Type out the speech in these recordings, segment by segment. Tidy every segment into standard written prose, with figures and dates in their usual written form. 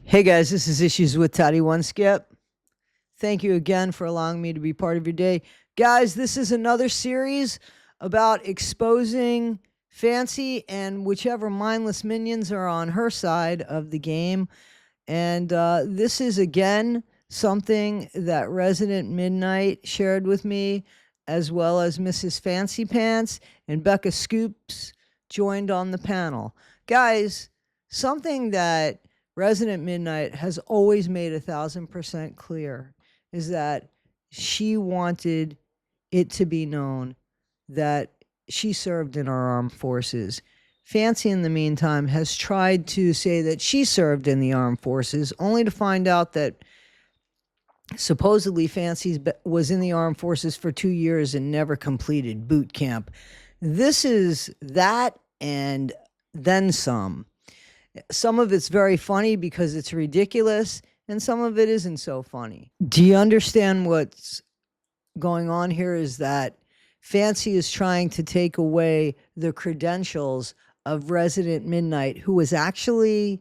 Hey guys, this is Issues with Pt.1 Skip. Thank you again for allowing me to be part of your day. Guys, this is another series about exposing Fancy and whichever mindless minions are on her side of the game. And this is again something that Resident Midnight shared with me, as well as Mrs. Fancy Pants and Becca Scoops joined on the panel. Guys, something that Resident Midnight has always made 1,000% clear is that she wanted it to be known that she served in our armed forces. Fancy, in the meantime, has tried to say that she served in the armed forces, only to find out that supposedly Fancy was in the armed forces for 2 years and never completed boot camp. This is that and then some. Some of it's very funny because it's ridiculous, and some of it isn't so funny. Do you understand what's going on here? Is that Fancy is trying to take away the credentials of Resident Midnight, who was actually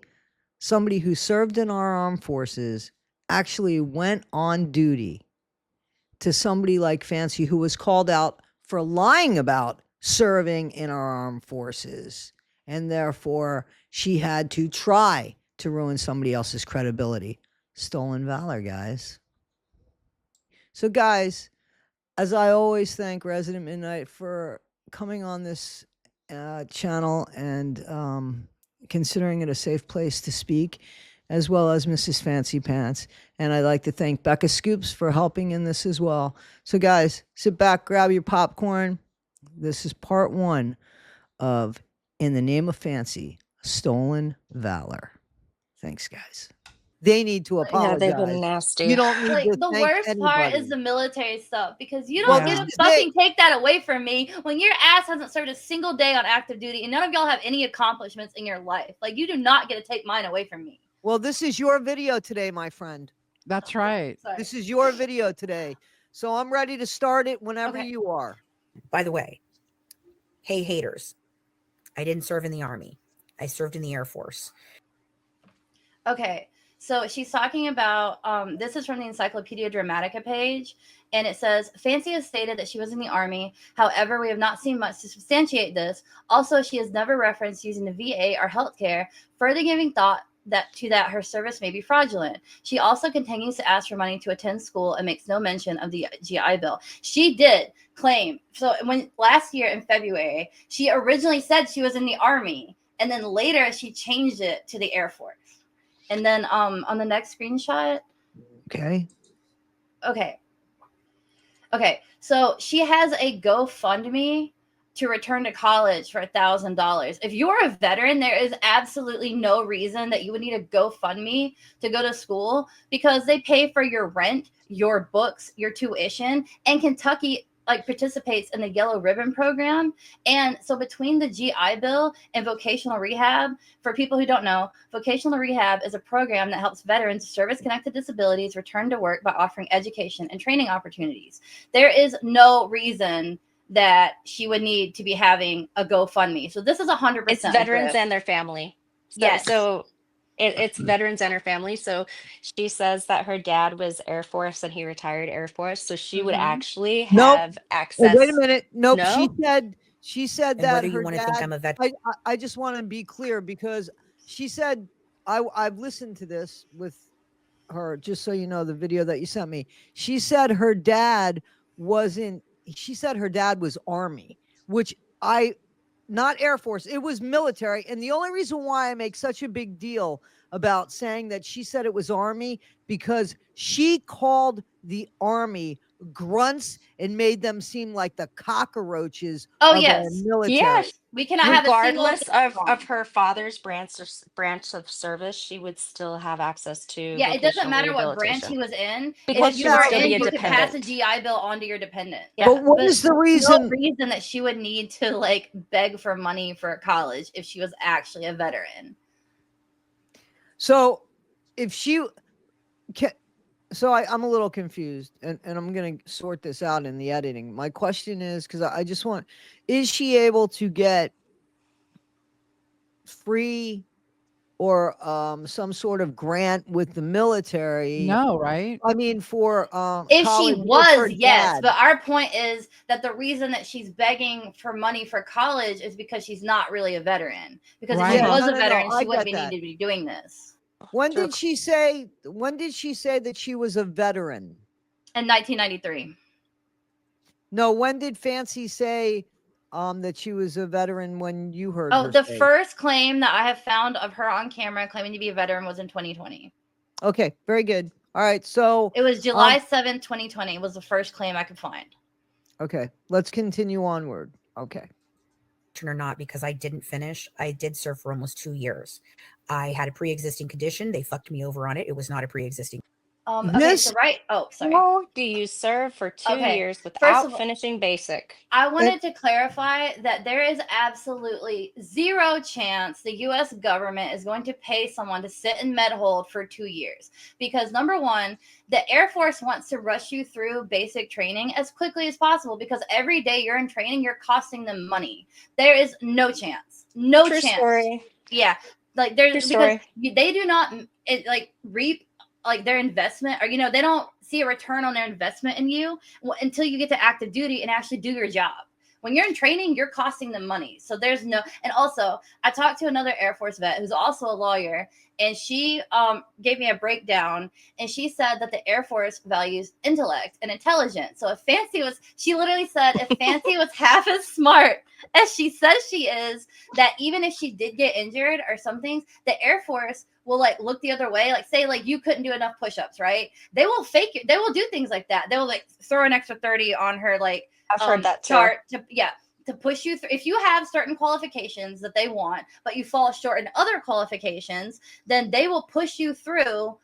somebody who served in our armed forces, actually went on duty, to somebody like Fancy, who was called out for lying about serving in our armed forces. And therefore, she had to try to ruin somebody else's credibility. Stolen valor, guys. So, guys, as I always thank Resident Midnight for coming on this channel and considering it a safe place to speak, as well as Mrs. Fancy Pants. And I'd like to thank Becca Scoops for helping in this as well. So, guys, sit back, grab your popcorn. This is part 1 of In the Name of Fancy, Stolen Valor. Thanks, guys. They need to Yeah, they've been apologize. nasty. You don't need Like, to the thank worst part anybody. is the military stuff, because you Well, don't this get to is fucking take that away from me when your ass hasn't served a single day on active duty and none of y'all have any accomplishments in your life. Like, you do not get to take mine away from me. Well, this is your video today, my friend. That's right. Sorry. This is your video today. So I'm ready to start it whenever Okay. you are. By the way, hey haters, I didn't serve in the Army. I served in the Air Force. Okay, so she's talking about, this is from the Encyclopedia Dramatica page, and it says, Fancy has stated that she was in the Army. However, we have not seen much to substantiate this. Also, she has never referenced using the VA or healthcare, further giving thought that her service may be fraudulent. She also continues to ask for money to attend school and makes no mention of the GI Bill. She did claim, so when last year in February, she originally said she was in the Army, and then later she changed it to the Air Force. And then on the next screenshot. Okay. Okay. So she has a GoFundMe to return to college for $1,000. If you're a veteran, there is absolutely no reason that you would need a GoFundMe to go to school, because they pay for your rent, your books, your tuition, and Kentucky participates in the Yellow Ribbon program. And so between the GI Bill and vocational rehab, for people who don't know, vocational rehab is a program that helps veterans with service-connected disabilities return to work by offering education and training opportunities. There is no reason that she would need to be having a GoFundMe. So this is 100%. It's veterans and their family. Yes. So it's veterans and her family. So she says that her dad was Air Force and he retired Air Force. So she would actually have access. Oh, wait a minute. Nope. No? She said And that whether her you want to dad. think I'm a veteran, I just want to be clear, because she said, I've listened to this with her, just so you know, the video that you sent me. She said her dad wasn't. She said her dad was Army, which not Air Force. It was military. And the only reason why I make such a big deal about saying that she said it was Army, because she called the Army grunts and made them seem like the cockroaches of our military. Yes. We cannot have regardless of her father's branch of service, she would still have access to. Yeah, it doesn't matter what branch he was in. Because if you were in, you could pass a GI Bill onto your dependent. Yeah. But what is the reason? No reason that she would need to beg for money for college if she was actually a veteran. So if she can. So I'm a little confused, and I'm going to sort this out in the editing. My question is, because I just want, is she able to get free or some sort of grant with the military. No, right? I mean, for If she college with her was, yes. dad. But our point is that the reason that she's begging for money for college is because she's not really a veteran. Because if Right. she Yeah, was no, a no, veteran, no, I she wouldn't get be that. needed to be doing this. When True. did she say? When did she say that she was a veteran? In 1993. No, when did Fancy say that she was a veteran when you heard Oh, her the say? first claim that I have found of her on camera claiming to be a veteran was in 2020. Okay, very good. All right, so It was July 7th, 2020 was the first claim I could find. okay, let's continue onward. Okay. Or not, because I didn't finish. I did serve for almost 2 years. I had a pre-existing condition. They fucked me over on it. It was not a pre-existing. Okay, This so right. Oh, sorry. How do you serve for 2 Okay, years first without of all- finishing basic? I wanted to clarify that there is absolutely zero chance the U.S. government is going to pay someone to sit in med hold for 2 years. Because number one, the Air Force wants to rush you through basic training as quickly as possible because every day you're in training, you're costing them money. There is no chance. No True chance. story. Yeah. Like there's True because story. they do not reap like their investment, or they don't see a return on their investment in you until you get to active duty and actually do your job. When you're in training, you're costing them money. So there's no, and also I talked to another Air Force vet who's also a lawyer, and she gave me a breakdown, and she said that the Air Force values intellect and intelligence. So if Fancy was, she literally said, if Fancy was half as smart as she says she is, that even if she did get injured or something, the Air Force will look the other way. Like say you couldn't do enough push-ups, right? They will fake it. They will do things like that. They will throw an extra 30 on her I've heard that too. chart to push you through. If you have certain qualifications that they want, but you fall short in other qualifications, then they will push you through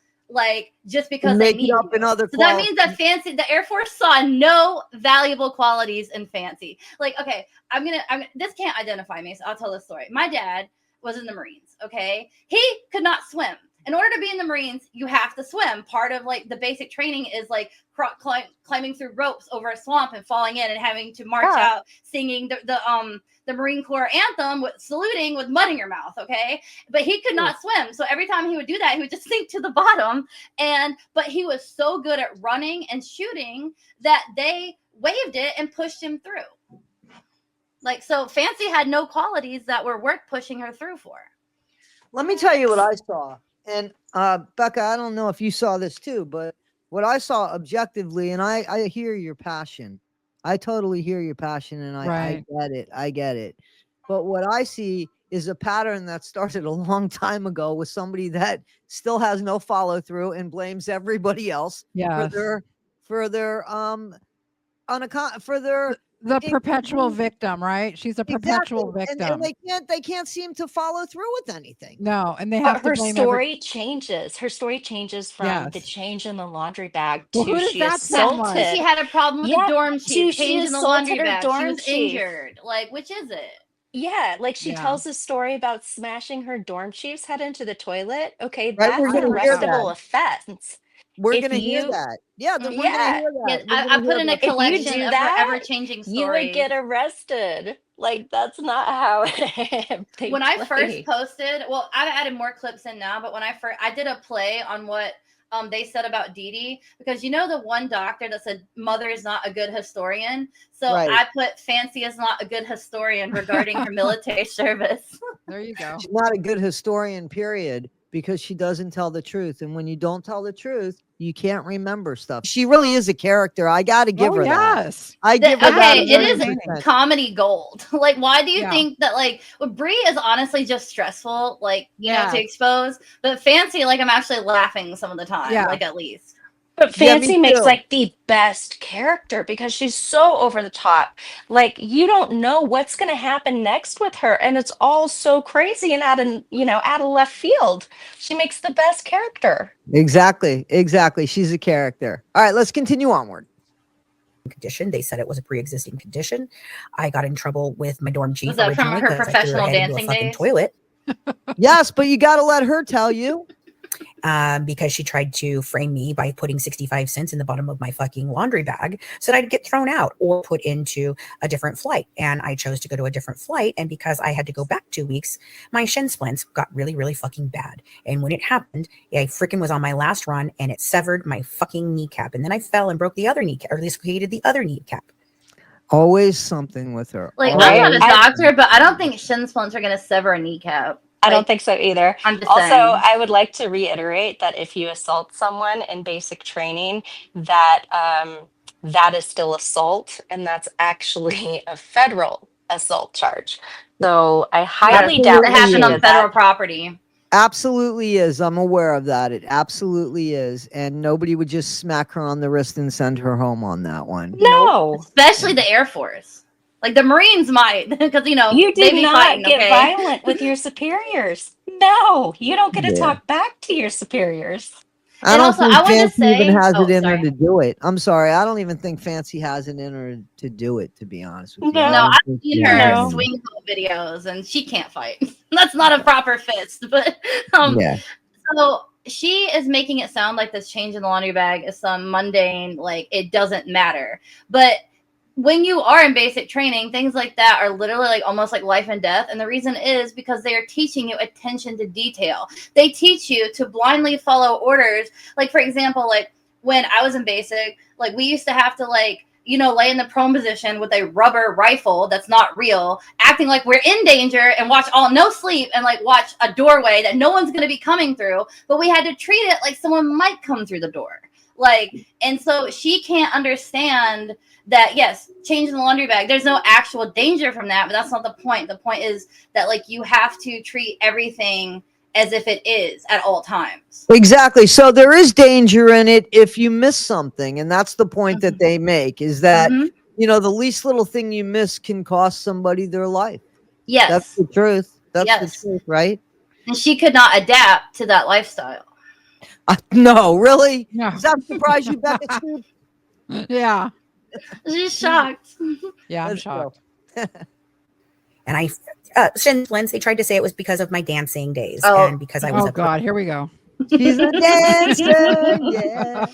just because they make need it up you. in other So that means that the Air Force saw no valuable qualities in Fancy. Okay, this can't identify me, so I'll tell this story. My dad was in the Marines. Okay, he could not swim. In order to be in the Marines, you have to swim. Part of the basic training is climbing through ropes over a swamp and falling in and having to march out singing the Marine Corps anthem with saluting with mud in your mouth. Okay, but he could not swim, so every time he would do that, he would just sink to the bottom. But he was so good at running and shooting that they waived it and pushed him through. So Fancy had no qualities that were worth pushing her through for. Let me tell you what I saw. And Becca, I don't know if you saw this too, but what I saw objectively, and I hear your passion. I totally hear your passion, and I get it. I get it. But what I see is a pattern that started a long time ago with somebody that still has no follow through and blames everybody else for their the perpetual victim, right? She's a perpetual victim. And they can't seem to follow through with anything. No, and they have her to blame story changes. Her story changes from the change in the laundry bag to she assaulted. She had a problem with the dorm chief. She change in the laundry assaulted her bag. dorm She was chief. injured. Which is it? Yeah, she tells a story about smashing her dorm chief's head into the toilet. Okay, Right, that's we're an gonna hear that. arrestable offense. We're If going to hear you- that. Yeah, we're going to Yeah. hear that. Yes, We're I gonna put hear in a that. If you collection do of that, her ever-changing stories. You would get arrested. That's not how they When I play. first posted, well, I've added more clips in now, but when I did a play on what they said about Dee Dee, because the one doctor that said mother is not a good historian. So Right. I put Fancy is not a good historian regarding her military service. There you go. She's not a good historian, period, because she doesn't tell the truth. And when you don't tell the truth, you can't remember stuff. She really is a character. I got to give her that. Yes. I give her that. Okay, it is 100%. comedy gold. Why do you Yeah. think that Brie is honestly just stressful, Yeah. to expose, but Fancy, I'm actually laughing some of the time, Yeah. at least. But Yeah, me Fancy makes too. the best character because she's so over the top. You don't know what's going to happen next with her, and it's all so crazy and out of left field. She makes the best character. Exactly. She's a character. All right, let's continue onward. Condition. They said it was a pre-existing condition. I got in trouble with my dorm chief. Was that from originally her 'cause I threw professional head into a dancing fucking days? toilet. Yes, but you got to let her tell you. because she tried to frame me by putting 65 cents in the bottom of my fucking laundry bag so that I'd get thrown out or put into a different flight. And I chose to go to a different flight. And because I had to go back 2 weeks, my shin splints got really, really fucking bad. And when it happened, I freaking was on my last run and it severed my fucking kneecap. And then I fell and broke the other kneecap, or dislocated the other kneecap. Always something with her. Like, Always. I'm not a doctor, but I don't think shin splints are going to sever a kneecap. I don't think so either. I'm just Also, saying. I would like to reiterate that if you assault someone in basic training, that that is still assault, and that's actually a federal assault charge. So I highly doubt That that she happened on did federal that. property. Absolutely is. I'm aware of that. It absolutely is. And nobody would just smack her on the wrist and send her home on that one. No, Especially the Air Force. Like the Marines might, because you they did be not fighting, get okay? violent with your superiors. No, you don't get to Yeah. talk back to your superiors. I And don't also, think I wanted to Fancy even say- has oh, it in her sorry. to do it. I'm sorry. I don't even think Fancy has it in her to do it, to be honest with you. No. I No, don't I've think seen she her has No. it. swing vote videos, and she can't fight. That's not a proper fist. But Yeah. so she is making it sound like this change in the laundry bag is some mundane, like it doesn't matter. But when you are in basic training, things like that are literally like almost like life and death. And the reason is because they are teaching you attention to detail. They teach you to blindly follow orders. Like, for example, like when I was in basic, like we used to have to like, lay in the prone position with a rubber rifle that's not real, acting like we're in danger and watch no sleep and like watch a doorway that no one's going to be coming through. But we had to treat it like someone might come through the door. Like, and so she can't understand that, yes, changing the laundry bag, there's no actual danger from that, but that's not the point. The point is that like you have to treat everything as if it is at all times. Exactly. So there is danger in it if you miss something. And that's the point that they make, is that, Mhm. the least little thing you miss can cost somebody their life. Yes. That's the truth. That's Yes. the truth, right? And she could not adapt to that lifestyle. No, really? Yeah. Does that surprise you, Becca? Scoop? Yeah. She's shocked. Yeah, I'm Let's go. shocked. And I, shin splints, they tried to say it was because of my dancing days Oh. and because I was Oh a God, here we go. She's a dancer. Yeah.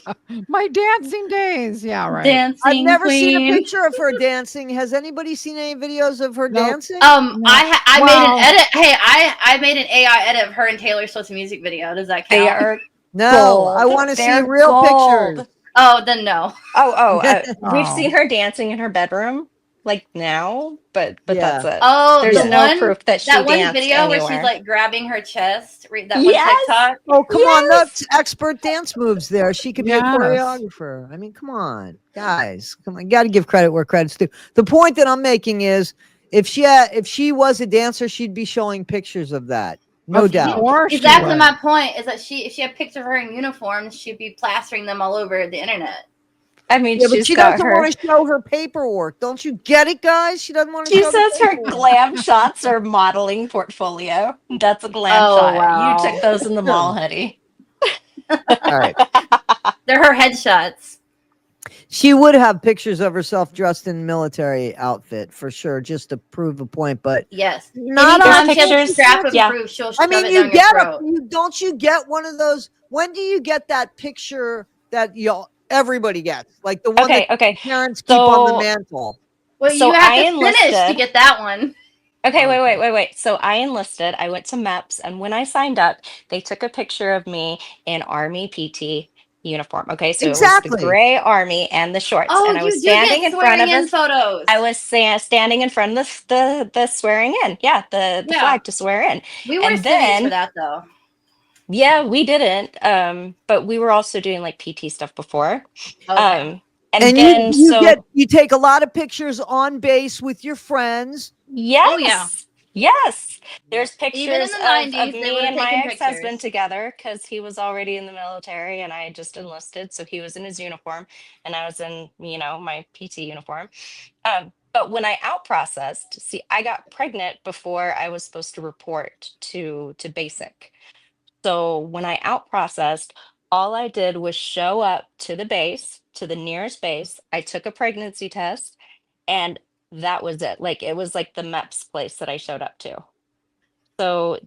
My dancing days. Yeah, right. Dancing I've never queen. seen a picture of her dancing. Has anybody seen any videos of her Nope. dancing? I Wow. made an edit. Hey, I made an AI edit of her and Taylor Swift's music video. Does that count? They are No, gold. I want to see They're real gold. pictures. Oh, then no. We've Oh. seen her dancing in her bedroom, like now, but Yeah. that's it. Oh, There's the no one, proof that she that one danced video where anywhere. she's like grabbing her chest. That Yes! one TikTok. Oh, come on. Yes! That's expert dance moves there. She could be a Yes. choreographer. I mean, come on, guys. Come on. You got to give credit where credit's due. The point that I'm making is if she was a dancer, she'd be showing pictures of that. No Of doubt. course she Exactly would. my point is that if she had pictures of her in uniform, she'd be plastering them all over the internet. I mean, Yeah, but she's she got doesn't her. want to show her paperwork. Don't you get it, guys? She doesn't want to She show says the her paperwork. glam shots are modeling portfolio. That's a glam Oh, shot. wow. You took those in the mall, honey. All right. They're her headshots. She would have pictures of herself dressed in military outfit for sure, just to prove a point. But Yes. not Anytime on she has a pictures. strap of Yeah. proof, she'll I shove mean, it you down your get throat. don't you get one of those? When do you get that picture that everybody gets? Like the one that Okay. parents keep on the So- mantle. Well, So you have I to finish to enlisted. get that one. Okay, Okay. wait. So I enlisted. I went to MEPS, and when I signed up, they took a picture of me in Army PT uniform. Okay, so it was the Exactly. gray Army and the shorts, Oh, and I you was do standing get in front of swearing in us. photos. I was standing in front of the swearing in. Yeah, the Yeah. flag to swear in. We wore and civvies then- for that though. Yeah, we didn't. But we were also doing like PT stuff before. Okay. And you then you take a lot of pictures on base with your friends. yes. Oh, yeah. Yes. There's pictures Even in the of 90s, they me would've and my taken ex-husband pictures. together because he was already in the military and I had just enlisted. So he was in his uniform and I was in, my PT uniform. But when I out processed, see, I got pregnant before I was supposed to report to basic. So when I out processed, all I did was show up to the base, to the nearest base. I took a pregnancy test, and that was it. Like it was like the MEPS place that I showed up to. So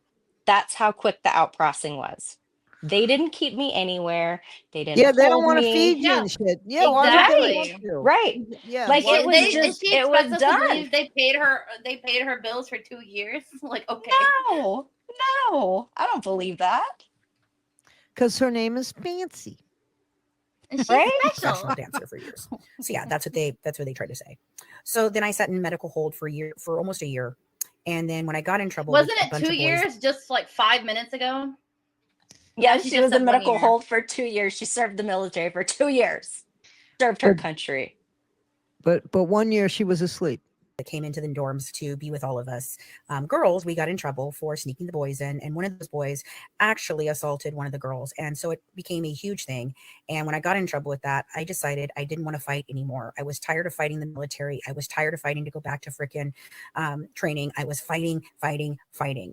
that's how quick the out processing was. They didn't keep me anywhere. They didn't Yeah, they don't hold want to me. feed you Yeah, and shit. Yeah, why would they want Right. exactly. to? Right. Yeah, Like why it would was they? And just, she it was expects us to done. believe they paid her bills for 2 years. Like, okay. No, no, I don't believe that. Because her name is Fancy. And she's Right? Professional special. dancer for years. So yeah, that's what they tried to say. So then I sat in medical hold for almost a year. And then when I got in trouble with Wasn't a it bunch 2 of boys, years just like 5 minutes ago? Yeah, She she just was in said one medical year. hold for 2 years. She served the military for 2 years. Served her But country. but 1 year she was asleep. that came into the dorms to be with all of us girls. We got in trouble for sneaking the boys in, and one of those boys actually assaulted one of the girls, and so it became a huge thing. And when I got in trouble with that, I decided I didn't want to fight anymore. I was tired of fighting the military. I was tired of fighting to go back to frickin' training. I was fighting,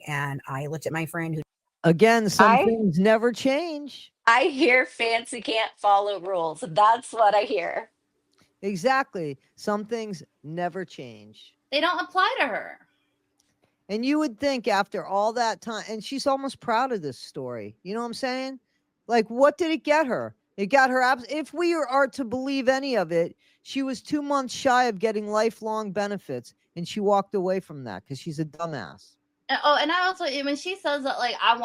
and I looked at my friend who Again, some I things never change. I hear Fancy can't follow rules. That's what I hear. Exactly. Some things never change. They don't apply to her. And you would think after all that time, and she's almost proud of this story. You know what I'm saying? Like, what did it get her? It got her, if we are to believe any of it, she was 2 months shy of getting lifelong benefits. And she walked away from that because she's a dumbass. And I also, when she says that, like, I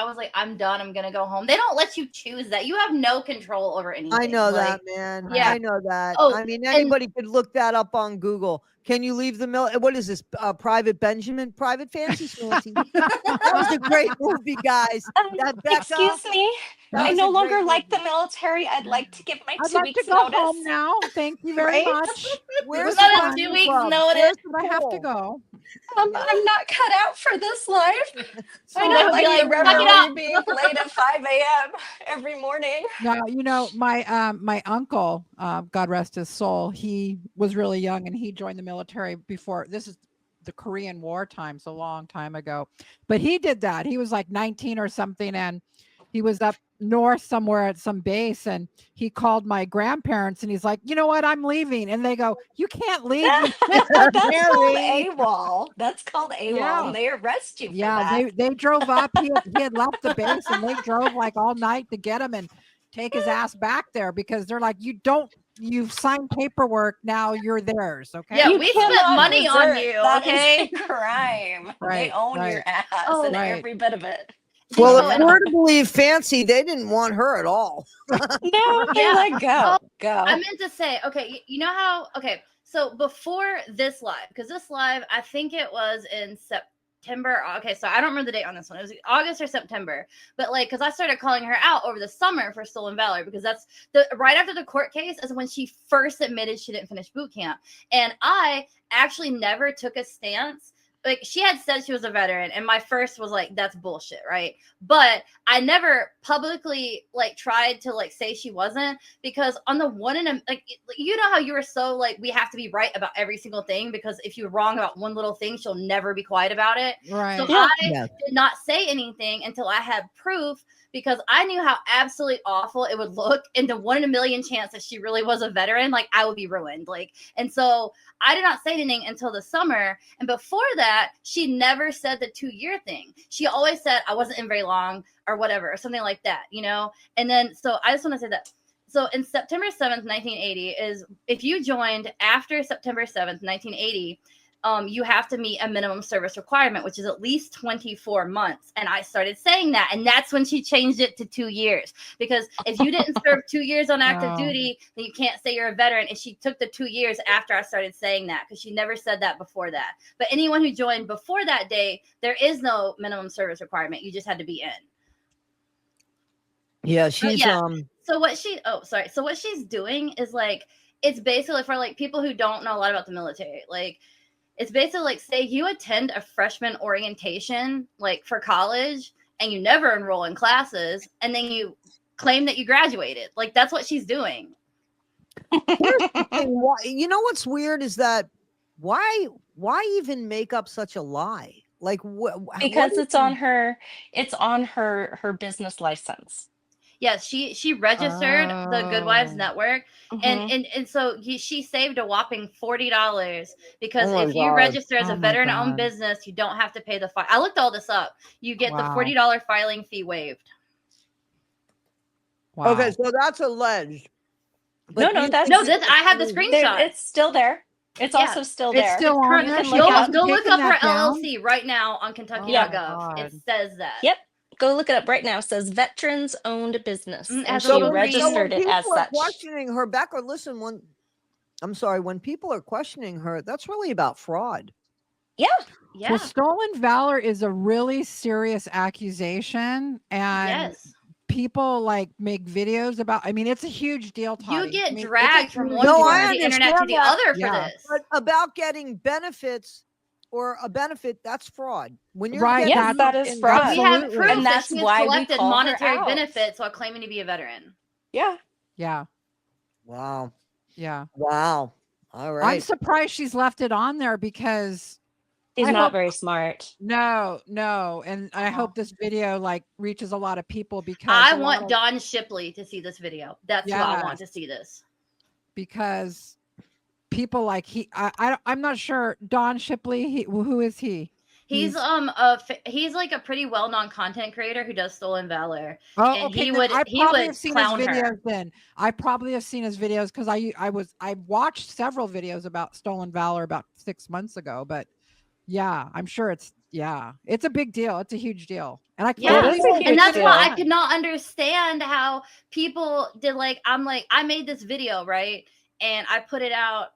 was like, I'm done, I'm gonna go home. They don't let you choose that. You have no control over anything. I know like, that, man. Yeah. I know that. Oh, I mean, and anybody could look that up on Google. Can you leave the mill? What is this? Private Benjamin? Private Fancy Fancy. That was a great movie, guys. That Becca. Excuse me. That I was no a longer great like the movie. military. I'd like to give my I'd 2 like to weeks go notice. home now. Thank you very Right? much. Where's Not the a country 2 weeks club? notice. Where's the But I have to pool? go. I'm not cut out for this life. I They don't would be like the like, "Suck it reveille up." being played at 5 a.m. every morning. No, my uncle, God rest his soul, he was really young and he joined the military before. This is the Korean War time, so a long time ago. But he did that. He was like 19 or something, and he was up north somewhere at some base, and he called my grandparents and he's like, you know what, I'm leaving. And they go, you can't leave. That's called Mary. AWOL. That's called AWOL, Yeah. and they arrest you for Yeah, that. they drove up. He had left the base and they drove like all night to get him and take his ass back there because they're like, you've signed paperwork, now you're theirs. Okay. Yeah, You we spent cannot money on desert. you, That okay? is a crime. They Right, own right. your ass Oh, and right. every bit of it. Well, Oh, if and we're to believe Fancy, they didn't want her at all. No, they Yeah. let go. I meant to say, okay, you know how, okay, so before this live, because this live, I think it was in September. Okay, so I don't remember the date on this one. It was August or September. But like, because I started calling her out over the summer for stolen valor, because that's right after the court case is when she first admitted she didn't finish boot camp. And I actually never took a stance. Like, she had said she was a veteran, and my first was like, that's bullshit, right? But I never publicly like tried to like say she wasn't, because on the one end, like, you know how you were so like, we have to be right about every single thing, because if you're wrong about one little thing, she'll never be quiet about it. Right. So Yeah. I did not say anything until I had proof, because I knew how absolutely awful it would look, and the 1 in a million chance that she really was a veteran, like, I would be ruined. Like, and so I did not say anything until the summer. And before that, she never said the 2-year thing. She always said I wasn't in very long or whatever, or something like that, you know? And then, so I just want to say that. So in September 7th, 1980 is, if you joined after September 7th, 1980, you have to meet a minimum service requirement, which is at least 24 months. And I started saying that. And that's when she changed it to 2 years. Because if you didn't serve 2 years on active duty, then you can't say you're a veteran. And she took the 2 years after I started saying that, because she never said that before that. But anyone who joined before that day, there is no minimum service requirement. You just had to be in. Yeah, she's So what she's doing is like, it's basically for like people who don't know a lot about the military. Like, it's basically like, say you attend a freshman orientation, like for college, and you never enroll in classes, and then you claim that you graduated. Like, that's what she's doing. Here's the thing. You know what's weird is that why even make up such a lie? Like, Because it's on her business license. Yes, she registered the Good Wives Network, Mhm. and so she saved a whopping $40, because Oh my if you God. register as Oh a my veteran-owned God. business, you don't have to pay the fine. I looked all this up. You get the Wow. $40 filing fee waived. Wow. Okay, so that's alleged. No, you that's- think No, this I have the it's- screenshot. It's still there. It's Yeah. also still It's there. still on current- there. You can She look Go, up. hasn't go look taken up her that down? LLC right now on Oh, Kentucky.gov. my It God. says that. Yep. Go look it up right now. It says veterans owned business. Mm, And as a she little green- registered when it as people are such. questioning her, Becca, listen, when people are questioning her, that's really about fraud. Yeah. Yeah. Well, stolen valor is a really serious accusation, and Yes. people like make videos about. I mean, it's a huge deal. You Toddy. I get mean, it's a dragged from huge one No, deal. part I of the internet to understand the that. other for Yeah. this. But about getting benefits or a benefit, that's fraud. When you're Right, getting Yes, that is something- fraud. We have Absolutely. proof And that that's she has why we collected call her monetary out. benefits while claiming to be a veteran. Yeah. Yeah, Wow. yeah. Wow. All I'm right. surprised she's left it on there because She's I not hope- very smart. no, and I Uh-huh. hope this video like reaches a lot of people because I a lot want of- Don Shipley to see this video. That's who I want to see this. because people like I'm not sure. Don Shipley, who is he? He's he's like a pretty well-known content creator who does stolen valor. Oh, And okay. he then would- I he probably would have seen his clown her. videos then. I probably have seen his videos because I watched several videos about stolen valor about 6 months ago. But yeah, I'm sure it's a big deal. It's a huge deal, and I Yeah, can't it's a believe huge And that's why I deal. could not understand how people did I made this video, right? And I put it out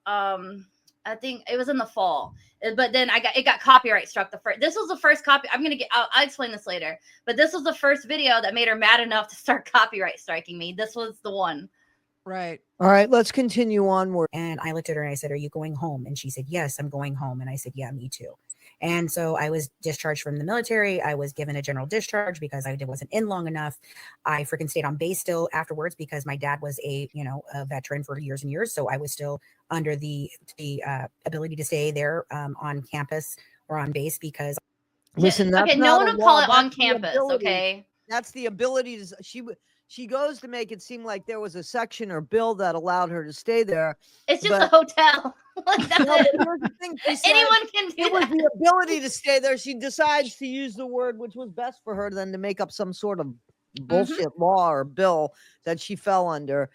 I think it was in the fall. But then it got copyright struck this was the first copy. I'll explain this later. But this was the first video that made her mad enough to start copyright striking me. This was the one. right. All right, let's continue onward. And I looked at her and I said, "Are you going home?" And she said, "Yes, I'm going home." And I said, "Yeah, me too." And so I was discharged from the military. I was given a general discharge because I wasn't in long enough. I freaking stayed on base still afterwards because my dad was a veteran for years and years. So I was still under the ability to stay there on campus or on base because. Listen, that's okay, not no one a will call law, it on that's the campus, ability. okay? That's the ability to. She goes to make it seem like there was a section or bill that allowed her to stay there. It's just But- a hotel. Like that's No, but it. here's the thing, she said Anyone can do it was that. the ability to stay there. She decides to use the word which was best for her than to make up some sort of bullshit law or bill that she fell under.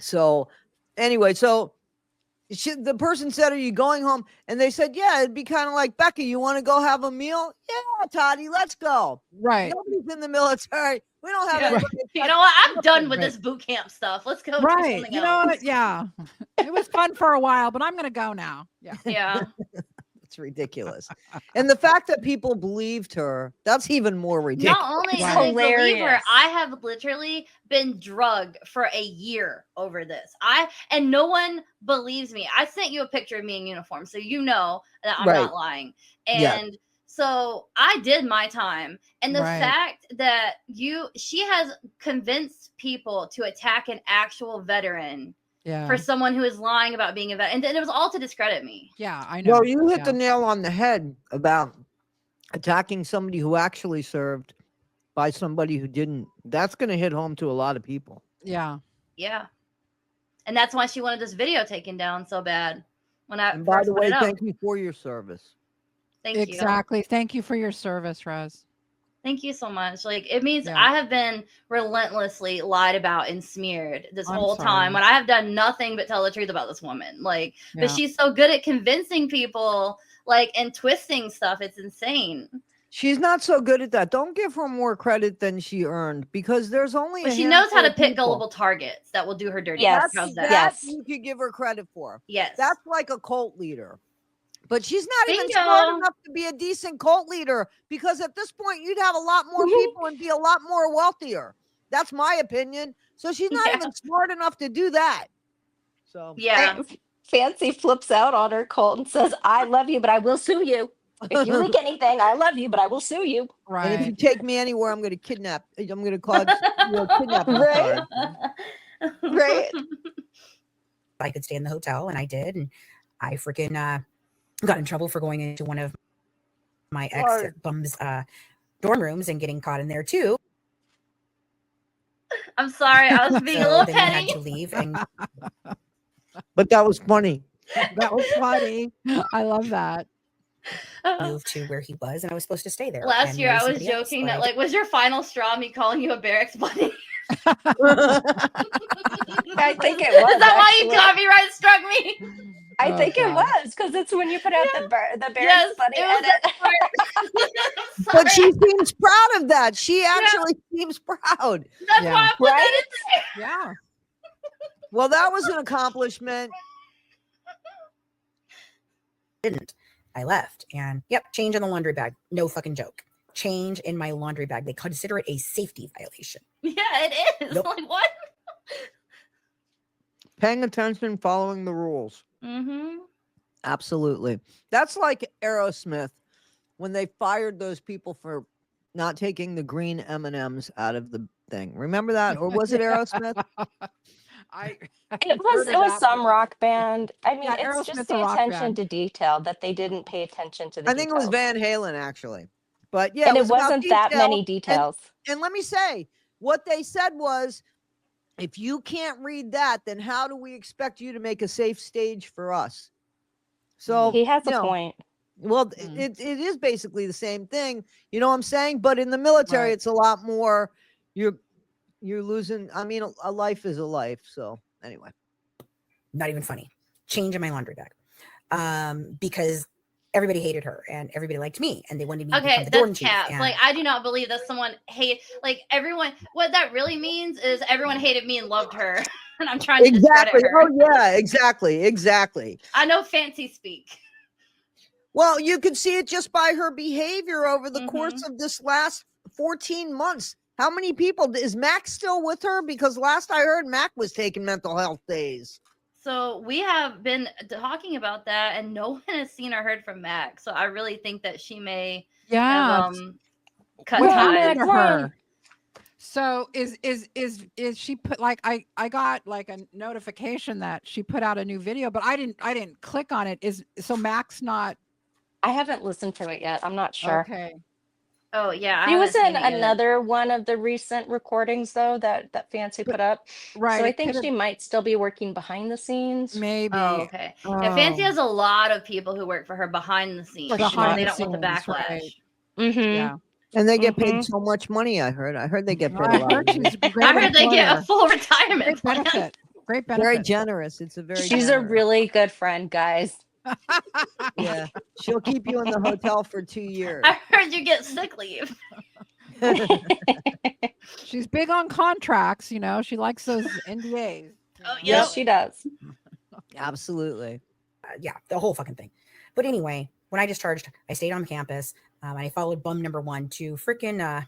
So anyway, the person said, "Are you going home?" And they said, "Yeah, it'd be kind of like, Becca, you want to go have a meal?" "Yeah, Toddy, let's go." Right. Nobody's in the military. We don't have Yeah. anybody. You know what? I'm done with Right. this boot camp stuff. Let's go do Right. something You know else. what? Yeah. It was fun for a while, but I'm going to go now. Yeah. Yeah. It's ridiculous. And the fact that people believed her, that's even more ridiculous. Not only It's do they believe her, hilarious. I have literally been drugged for a year over this. And no one believes me. I sent you a picture of me in uniform, so you know that I'm Right. not lying. Yeah. And so I did my time. And the Right. fact that she has convinced people to attack an actual veteran Yeah. for someone who is lying about being a veteran. And it was all to discredit me. Yeah, I know. Well, you hit Yeah. the nail on the head about attacking somebody who actually served by somebody who didn't. That's going to hit home to a lot of people. Yeah. Yeah. And that's why she wanted this video taken down so bad. When I And by first the put way, it up. thank you for your service. Thank you. Exactly. Thank you for your service, Roz. Thank you so much. Like, it means Yeah. I have been relentlessly lied about and smeared this I'm whole sorry. time when I have done nothing but tell the truth about this woman. Like, Yeah. but she's so good at convincing people, like, and twisting stuff. It's insane. She's not so good at that. Don't give her more credit than she earned because there's only. But a she knows how handful to of pick people. gullible targets that will do her dirty. Yes. work. How's that? Yes. You could give her credit for. Yes. That's like a cult leader. But she's not even Bingo. smart enough to be a decent cult leader because at this point you'd have a lot more people and be a lot more wealthier. That's my opinion. So she's not Yeah. even smart enough to do that. So Yeah. Fancy flips out on her cult and says, "I love you, but I will sue you. If you leak anything, I love you, but I will sue you." and if you Right. take me anywhere, I'm going to kidnap. I'm going to call kidnapping Right. charge. Right. I could stay in the hotel, and I did. And I freaking got in trouble for going into one of my ex bum's dorm rooms and getting caught in there too. I'm sorry. I was being a So little then we had petty. to leave and But that was funny. That was funny. I love that. move to where he was, and I was supposed to stay there. Last and year, I marry was somebody else, joking but that, like, was your final straw me calling you a barracks buddy? I think it was. Is that why you actually. copyright struck me? I Oh, think it God. was because it's when you put out the Barrett's Yes, Bunny it was edit. that part. But she Sorry. seems proud of that. She actually seems proud. That's Yeah. why I put that Right? in there. Yeah. Well, that was an accomplishment. Didn't. I left, and yep, change in the laundry bag. No fucking joke. Change in my laundry bag. They consider it a safety violation. Yeah, it is. Nope. Like what? Paying attention, following the rules. Mm-hmm. Absolutely. That's like Aerosmith when they fired those people for not taking the green M&Ms out of the thing. Remember that? Or was it Aerosmith? I It was some rock band. I mean, Yeah, it's just Aerosmith's the a rock attention band. to detail that they didn't pay attention to the I think it was details. Van Halen, actually. But yeah, And it it was about wasn't that detail. many details. And let me say, what they said was, if you can't read that, then how do we expect you to make a safe stage for us? So He has you a know, point. well, Mm. it is basically the same thing. You know what I'm saying? But in the military, Right. it's a lot more. You're losing. I mean, a life is a life. So anyway, Not even funny. Change in my laundry bag. Because everybody hated her and everybody liked me and they wanted me to become Okay, the Dorn that's chief. cap. And Like, I do not believe that someone like everyone. What that really means is everyone hated me and loved her, and I'm trying to exactly. discredit her. Oh yeah, exactly. I know fancy speak. Well, you could see it just by her behavior over the Mhm. course of this last 14 months. How many people is Mac still with her? Because last I heard, Mac was taking mental health days. So we have been talking about that, and no one has seen or heard from Mac. So I really think that she may Yeah. have cut What Well, happened ties. to her? So is she put like I got like a notification that she put out a new video, but I didn't click on it. Is so Mac's not I haven't listened to it yet. I'm not sure. okay. Oh yeah, I He was haven't in seen it yet. another one of the recent recordings, though, that Fancy But- put up. Right. So I it think could've- she might still be working behind the scenes. maybe. Oh, okay. Yeah, Fancy Oh. has a lot of people who work for her behind the scenes. Behind they the don't want the scenes, backlash. right. Mm-hmm. Yeah. And they get paid Mhm. so much money, I heard. I heard they get paid I a lot. heard of money. she's a great I heard they get a employer. full retirement Great plan. benefit. Great Very benefit. generous. It's a very She's a generous. really good friend, guys. Yeah. She'll keep you in the hotel for 2 years. I heard you get sick leave. She's big on contracts, you know. She likes those NDAs. Oh, Yes, Yep. she does. Absolutely. yeah, the whole fucking thing. But anyway, when I discharged, I stayed on campus. I followed bum number 1 to freaking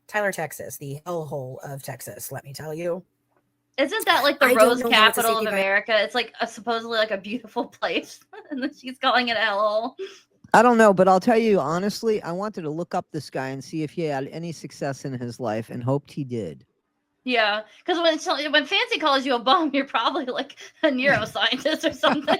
Tyler, Texas, the hellhole of Texas. Let me tell you. Isn't that like the I don't rose know how it's a capital of safety vi- America? It's like supposedly like a beautiful place, and then she's calling it a hellhole. I don't know, but I'll tell you honestly, I wanted to look up this guy and see if he had any success in his life and hoped he did. Yeah, because when Fancy calls you a bum, you're probably like a neuroscientist or something.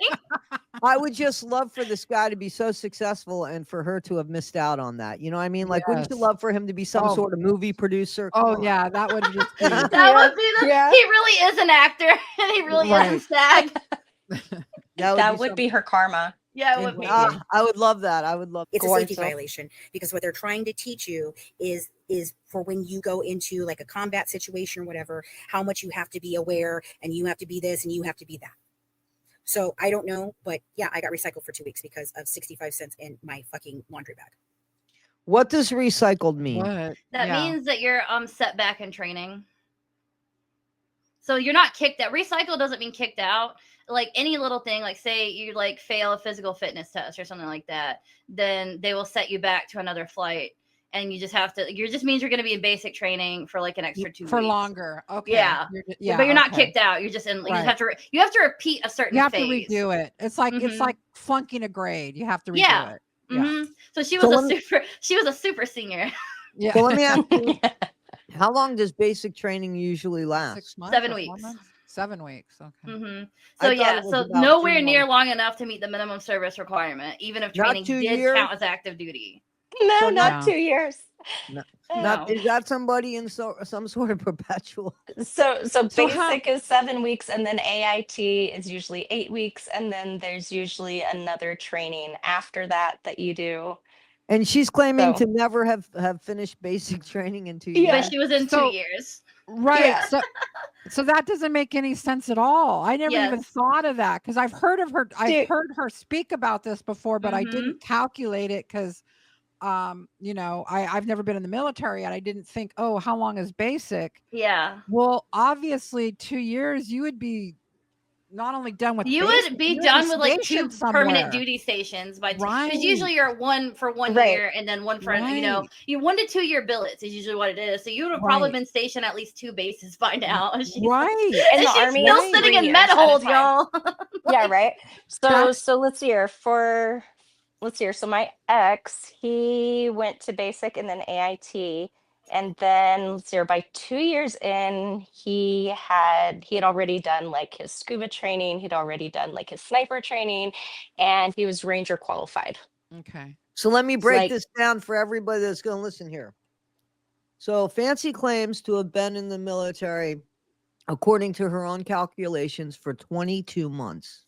I would just love for this guy to be so successful and for her to have missed out on that. You know what I mean? Like, wouldn't you Yes. love for him to be some Oh. sort of movie producer? Oh Come on. yeah, that would just be That would be the. Yeah. He really is an actor, and he really Right. is a stag. That would be her karma. Yeah, it would be. I would love that. I would love. It's a Gorgeous. safety violation because what they're trying to teach you is for when you go into like a combat situation or whatever, how much you have to be aware and you have to be this and you have to be that. So I don't know, but yeah, I got recycled for 2 weeks because of 65 cents in my fucking laundry bag. What does recycled mean? what? That Yeah. means that you're set back in training. So you're not kicked out. Recycle doesn't mean kicked out. Like any little thing, like say you like fail a physical fitness test or something like that, then they will set you back to another flight, and you just have to. You just means you're going to be in basic training for like an extra 2 for weeks. longer. Okay. Yeah. Yeah. But you're not okay. kicked out. You're just in. You Right. just have to. You have to repeat a certain. You have phase. to redo it. It's like Mhm. flunking a grade. You have to redo Yeah. it. Yeah. Mm-hmm. So she So was let me- She was a super senior. Yeah. So let me ask you, how long does basic training usually last? 6 months. 7 or 4 weeks. months? 7 weeks. Okay. Mm-hmm. I So thought yeah, it was so about nowhere 3 near months. long enough to meet the minimum service requirement, even if Not training 2 did years? count as active duty. No, So not not- 2 years. No. No. Not, is that somebody in some sort of perpetual? So So how- basic is 7 weeks, and then AIT is usually 8 weeks, and then there's usually another training after that you do. And she's claiming So- to never have finished basic training in 2 years. Yeah. But she was in So- 2 years. Right. Yeah. So that doesn't make any sense at all. I never even Yes. thought of that because I've heard of her. I've Dude. heard her speak about this before, but I Mhm. didn't calculate it because, you know, I've never been in the military and I didn't think, oh, how long is basic? Yeah. Well, obviously 2 years, you would be not only done with You basic, would be you would done with like 2 stationed permanent somewhere. duty stations by Right. because usually you're one for 1 Right. year and then one for you know Right. you 1 to 2 year billets is usually what it is. So you would have probably Right. been stationed at least 2 bases by now. And she's Right. In and the she's Army, still it's sitting 3 in years med at a hold, time. y'all. Yeah, right. So That's let's see here. So my ex, he went to basic and then AIT. And then let's see here, by 2 years in, he had already done like his scuba training, he'd already done like his sniper training, and he was Ranger qualified. okay. So let me It's break like, this down for everybody that's going to listen here. So Fancy claims to have been in the military, according to her own calculations, for 22 months.